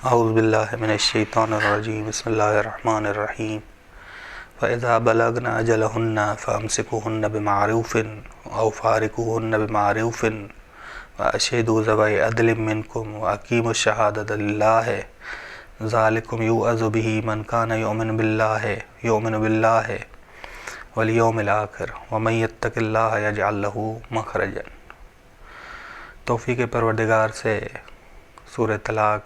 اعوذ باللہ من الشیطان الرجیم بسم اللہ الرحمن الرحیم فَإِذَا بَلَغْنَ أَجَلَهُنَّ فَأَمْسِكُوهُنَّ بِمَعْرُوفٍ أَوْ فَارِقُوهُنَّ بِمَعْرُوفٍ وَأَشْهِدُوا ذَوَيْ عَدْلٍ مِّنكُمْ وَأَقِيمُوا الشَّهَادَةَ لِلَّهِ ذَلِكُمْ يُوعَظُ بِهِ مَنْ كَانَ يُؤْمِنُ بِاللَّهِ وَالْيَوْمِ الْآخِرِ وَمَن يَتَّقِ اللَّهَ يَجْعَل لَّهُ مَخْرَجًا۔ توفیق پروردگار سے سورہ طلاق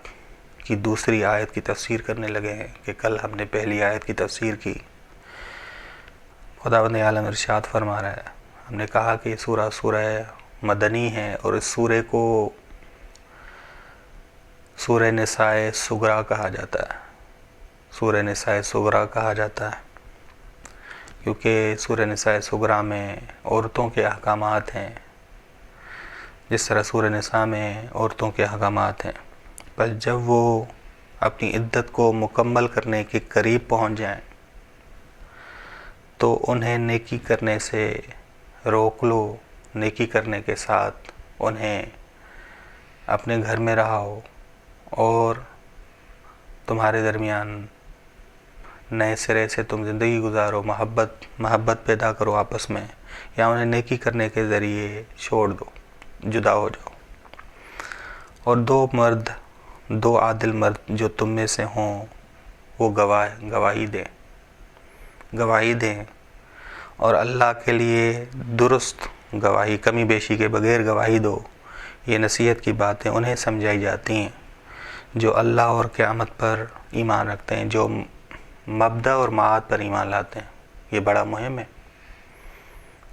کی دوسری آیت کی تفسیر کرنے لگے ہیں کہ کل ہم نے پہلی آیت کی تفسیر کی۔ خداوند عالم ارشاد فرما رہا ہے، ہم نے کہا کہ یہ سورہ مدنی ہے اور اس سورہ کو سورہ نساء صغریٰ کہا جاتا ہے۔ سورہ نساء صغریٰ کہا جاتا ہے کیونکہ سورہ نساء صغریٰ میں عورتوں کے احکامات ہیں، جس طرح سورہ نساء میں عورتوں کے احکامات ہیں۔ بس جب وہ اپنی عدت کو مکمل کرنے کے قریب پہنچ جائیں تو انہیں نیکی کرنے سے روک لو، نیکی کرنے کے ساتھ انہیں اپنے گھر میں رہاؤ اور تمہارے درمیان نئے سرے سے تم زندگی گزارو، محبت پیدا کرو آپس میں، یا انہیں نیکی کرنے کے ذریعے چھوڑ دو، جدا ہو جاؤ۔ اور دو عادل مرد جو تم میں سے ہوں وہ گواہی دیں اور اللہ کے لیے درست گواہی، کمی بیشی کے بغیر گواہی دو۔ یہ نصیحت کی باتیں انہیں سمجھائی جاتی ہیں جو اللہ اور قیامت پر ایمان رکھتے ہیں، جو مبدأ اور معاد پر ایمان لاتے ہیں۔ یہ بڑا مہم ہے۔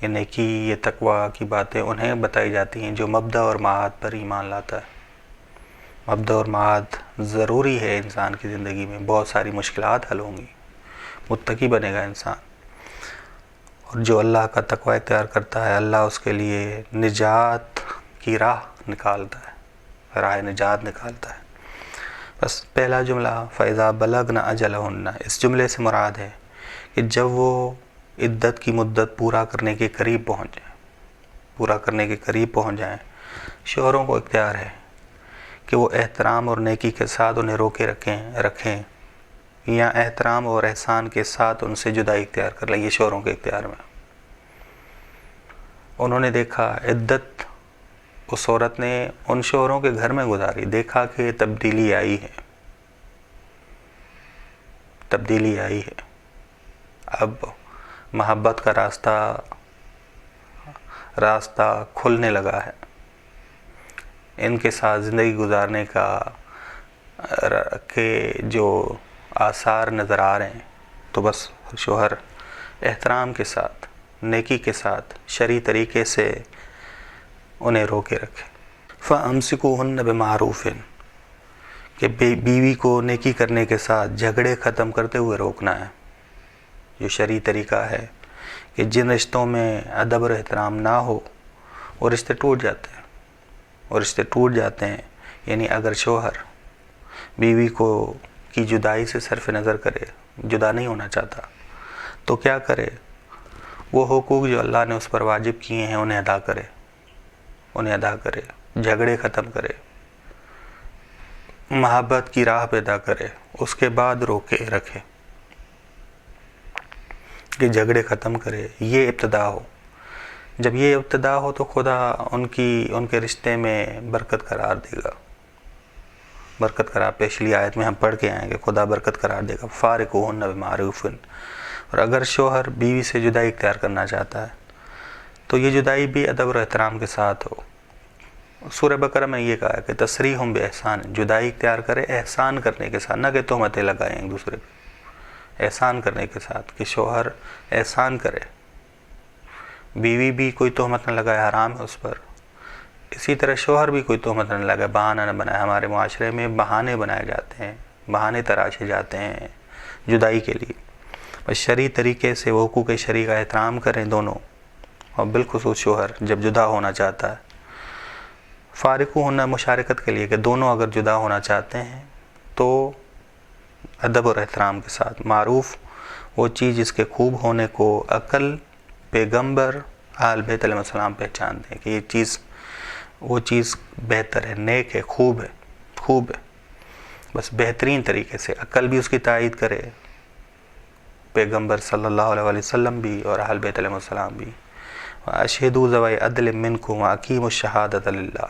یہ نیکی، یہ تقوی کی باتیں انہیں بتائی جاتی ہیں جو مبدأ اور معاد پر ایمان لاتا ہے۔ مبدأ اور معاد ضروری ہے انسان کی زندگی میں، بہت ساری مشکلات حل ہوں گی، متقی بنے گا انسان۔ اور جو اللہ کا تقوی اختیار کرتا ہے، اللہ اس کے لیے نجات کی راہ نکالتا ہے، راہ نجات نکالتا ہے۔ بس پہلا جملہ فَإِذَا بَلَغْنَ أَجَلَهُنَّ، اس جملے سے مراد ہے کہ جب وہ عدت کی مدت پورا کرنے کے قریب پہنچ جائیں، شوہروں کو اختیار ہے کہ وہ احترام اور نیکی کے ساتھ انہیں روکے رکھیں یا احترام اور احسان کے ساتھ ان سے جدائی اختیار کر لیں۔ یہ شوہروں کے اختیار میں۔ انہوں نے دیکھا عدت، اس عورت نے ان شوہروں کے گھر میں گزاری، دیکھا کہ تبدیلی آئی ہے۔ اب محبت کا راستہ کھلنے لگا ہے، ان کے ساتھ زندگی گزارنے کے جو آثار نظر آ رہے ہیں، تو بس شوہر احترام کے ساتھ، نیکی کے ساتھ، شرعی طریقے سے انہیں روکے رکھے۔ فَأَمْسِكُوهُنَّ بِمَعْرُوفٍ، کہ بیوی کو نیکی کرنے کے ساتھ جھگڑے ختم کرتے ہوئے روکنا ہے۔ جو شرعی طریقہ ہے کہ جن رشتوں میں ادب اور احترام نہ ہو وہ رشتے ٹوٹ جاتے ہیں، یعنی اگر شوہر بیوی کی جدائی سے صرف نظر کرے، جدا نہیں ہونا چاہتا، تو کیا کرے؟ وہ حقوق جو اللہ نے اس پر واجب کیے ہیں انہیں ادا کرے، جھگڑے ختم کرے، محبت کی راہ پیدا کرے، اس کے بعد روکے رکھے کہ جھگڑے ختم کرے۔ یہ ابتدا ہو۔ جب یہ ابتدا ہو تو خدا ان کے رشتے میں برکت قرار دے گا۔ پچھلی آیت میں ہم پڑھ کے آئیں گے، خدا برکت قرار دے گا۔ فارقوہن بمعروف، اور اگر شوہر بیوی سے جدائی اختیار کرنا چاہتا ہے تو یہ جدائی بھی ادب اور احترام کے ساتھ ہو۔ سورہ بقرہ میں یہ کہا ہے کہ تسریحم باحسان، جدائی اختیار کرے احسان کرنے کے ساتھ، نہ کہ تہمتیں لگائیں ایک دوسرے پہ، احسان کرنے کے ساتھ، کہ شوہر احسان کرے، بیوی بھی کوئی تہمت نہ لگائے، حرام ہے اس پر۔ اسی طرح شوہر بھی کوئی تہمت نہ لگائے، بہانہ نہ بنائے۔ ہمارے معاشرے میں بہانے بنائے جاتے ہیں، بہانے تراشے جاتے ہیں جدائی کے لیے۔ بس شرعی طریقے سے وہ حقوق شرعی کا احترام کریں دونوں، اور بالخصوص شوہر جب جدا ہونا چاہتا ہے۔ فارقوہن مشارکت کے لیے کہ دونوں اگر جدا ہونا چاہتے ہیں تو ادب اور احترام کے ساتھ۔ معروف وہ چیز جس کے خوب ہونے کو عقل، پیغمبر، اہل بیت علیہ السلام پہچانتے ہیں کہ وہ چیز بہتر ہے، نیک ہے، خوب ہے۔ بس بہترین طریقے سے، عقل بھی اس کی تائید کرے، پیغمبر صلی اللہ علیہ وسلم بھی اور اہل بیت علیہ السلام بھی. اشہدوا ذوی عدل منکم واقیموا الشہادۃ للہ.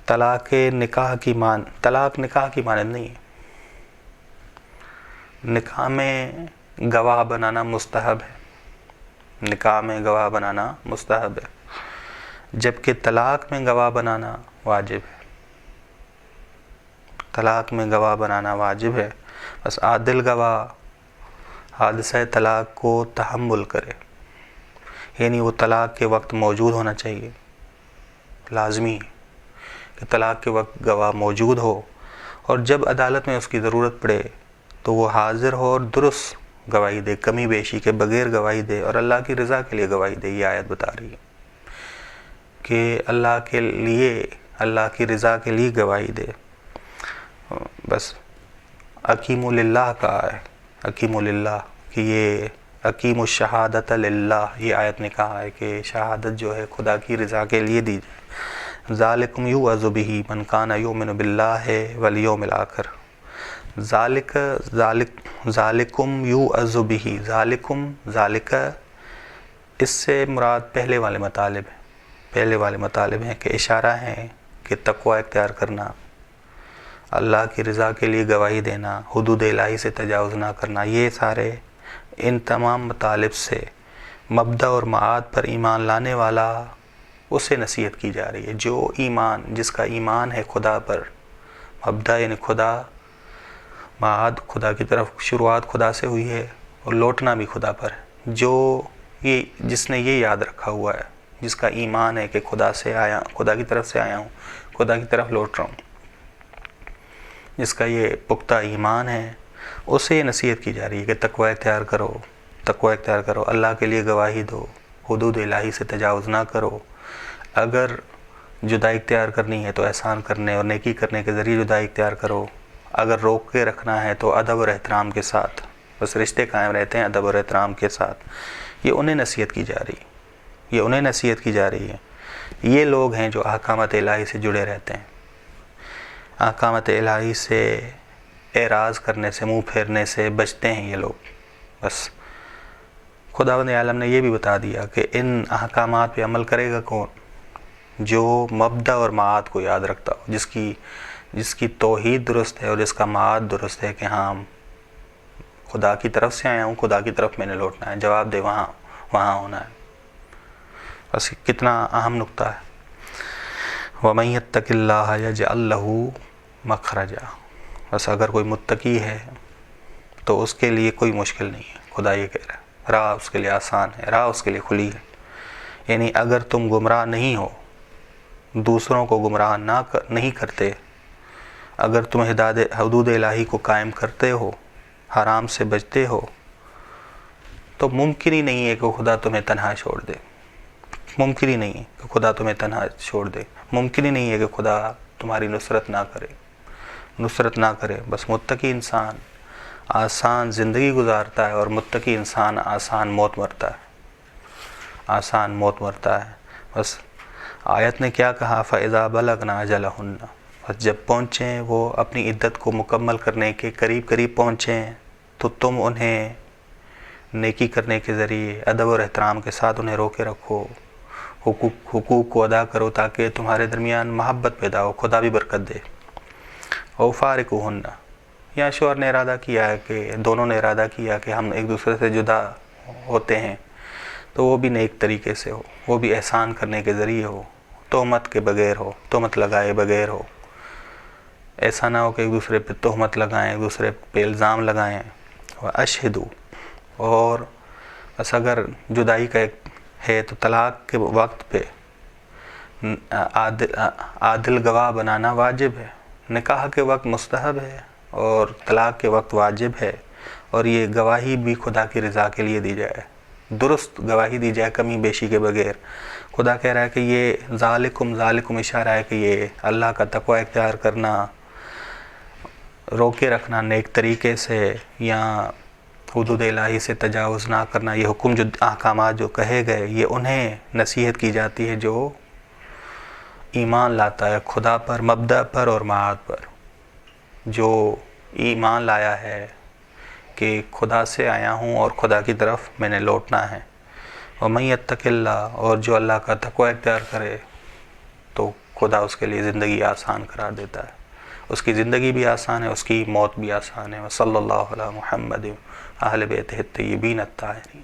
طلاق نکاح کی مانند نہیں ہے. نکاح میں گواہ بنانا مستحب ہے، نکاح میں گواہ بنانا مستحب ہے، جبکہ طلاق میں گواہ بنانا واجب ہے. طلاق میں گواہ بنانا واجب ہے. بس عادل گواہ حادثہ طلاق کو تحمل کرے، یعنی وہ طلاق کے وقت موجود ہونا چاہیے. لازمی ہے کہ طلاق کے وقت گواہ موجود ہو، اور جب عدالت میں اس کی ضرورت پڑے تو وہ حاضر ہو اور درست گواہی دے، کمی بیشی کے بغیر گواہی دے، اور اللہ کی رضا کے لیے گواہی دے. یہ آیت بتا رہی ہے کہ اللہ کی رضا کے لیے گواہی دے. بس اقیم للہ کہا ہے، اقیم للہ، کہ یہ اقیم الشہادۃ للہ، یہ آیت نے کہا ہے کہ شہادت جو ہے خدا کی رضا کے لیے دی جائے. ذالکم یوعظ بہ من کان یؤمن باللہ والیوم الآخر. ذالکم یوعظ بہ، ذالک اس سے مراد پہلے والے مطالب ہیں کہ اشارہ ہیں کہ تقوی اختیار کرنا، اللہ کی رضا کے لیے گواہی دینا، حدود الہی سے تجاوز نہ کرنا. یہ سارے ان تمام مطالب سے مبدأ اور معاد پر ایمان لانے والا اسے نصیحت کی جا رہی ہے. جس کا ایمان ہے خدا پر، مبدأ یعنی خدا، معاد خدا کی طرف، شروعات خدا سے ہوئی ہے اور لوٹنا بھی خدا پر ہے. جس نے یہ یاد رکھا ہوا ہے، جس کا ایمان ہے کہ خدا کی طرف سے آیا ہوں، خدا کی طرف لوٹ رہا ہوں، جس کا یہ پختہ ایمان ہے، اسے یہ نصیحت کی جا رہی ہے کہ تقوی اختیار کرو، اللہ کے لیے گواہی دو، حدود الہی سے تجاوز نہ کرو. اگر جدائی اختیار کرنی ہے تو احسان کرنے اور نیکی کرنے کے ذریعے جدائی اختیار کرو. اگر روک کے رکھنا ہے تو ادب اور احترام کے ساتھ، بس رشتے قائم رہتے ہیں ادب اور احترام کے ساتھ. یہ انہیں نصیحت کی جا رہی ہے. یہ لوگ ہیں جو احکامات الہی سے جڑے رہتے ہیں. احکامات الہی سے اعراض کرنے سے، منہ پھیرنے سے بچتے ہیں یہ لوگ. بس خداوند عالم نے یہ بھی بتا دیا کہ ان احکامات پہ عمل کرے گا کون؟ جو مبدأ اور معاد کو یاد رکھتا ہو، جس کی توحید درست ہے اور جس کا معاد درست ہے کہ ہاں خدا کی طرف سے آیا ہوں، خدا کی طرف میں نے لوٹنا ہے، جواب دے وہاں ہونا ہے. بس کتنا اہم نقطہ ہے. وَمَن يَتَّقِ اللَّهَ يَجْعَل لَّهُ مَخْرَجًا. بس اگر کوئی متقی ہے تو اس کے لیے کوئی مشکل نہیں ہے. خدا یہ کہہ رہا ہے، راہ اس کے لیے آسان ہے، راہ اس کے لیے کھلی ہے. یعنی اگر تم گمراہ نہیں ہو، دوسروں کو گمراہ نہیں کرتے، اگر تم حدود الہی کو قائم کرتے ہو، حرام سے بچتے ہو، تو ممکن ہی نہیں ہے کہ خدا تمہیں تنہا چھوڑ دے. ممکن ہی نہیں ہے کہ خدا تمہیں تنہا چھوڑ دے. ممکن ہی نہیں ہے کہ خدا تمہاری نصرت نہ کرے. بس متقی انسان آسان زندگی گزارتا ہے، اور متقی انسان آسان موت مرتا ہے. بس آیت نے کیا کہا؟ فَإِذَا بَلَغْنَا أَجَلَهُنَّ. بس جب پہنچیں وہ اپنی عدت کو مکمل کرنے کے قریب پہنچیں، تو تم انہیں نیکی کرنے کے ذریعے ادب اور احترام کے ساتھ انہیں روکے رکھو، حقوق کو ادا کرو، تاکہ تمہارے درمیان محبت پیدا ہو، خدا بھی برکت دے. او فارقوہن، یا شوہر نے ارادہ کیا ہے کہ دونوں نے ارادہ کیا کہ ہم ایک دوسرے سے جدا ہوتے ہیں، تو وہ بھی نیک طریقے سے ہو، وہ بھی احسان کرنے کے ذریعے ہو، تہمت کے بغیر ہو، تہمت لگائے بغیر ہو. ایسا نہ ہو کہ ایک دوسرے پہ تہمت لگائیں، ایک دوسرے پہ الزام لگائیں. واشہدوا، اور بس اگر جدائی کا ہے تو طلاق کے وقت پہ عادل گواہ بنانا واجب ہے. نکاح کے وقت مستحب ہے اور طلاق کے وقت واجب ہے. اور یہ گواہی بھی خدا کی رضا کے لیے دی جائے، درست گواہی دی جائے، کمی بیشی کے بغیر. خدا کہہ رہا ہے کہ یہ ذالکم اشارہ ہے کہ یہ اللہ کا تقوی اختیار کرنا، روکے رکھنا نیک طریقے سے، یا حدود الہی سے تجاوز نہ کرنا. یہ حکم، جو احکامات جو کہے گئے، یہ انہیں نصیحت کی جاتی ہے جو ایمان لاتا ہے خدا پر، مبدأ پر اور معاد پر. جو ایمان لایا ہے کہ خدا سے آیا ہوں اور خدا کی طرف میں نے لوٹنا ہے، وَمَن يَتَّقِ اللَّهَ، اور جو اللہ کا تقوی اختیار کرے تو خدا اس کے لیے زندگی آسان قرار دیتا ہے، اس کی زندگی بھی آسان ہے، اس کی موت بھی آسان ہے۔ وصلی اللہ علی محمد اہل بیتہ الطیبین الطاہرین۔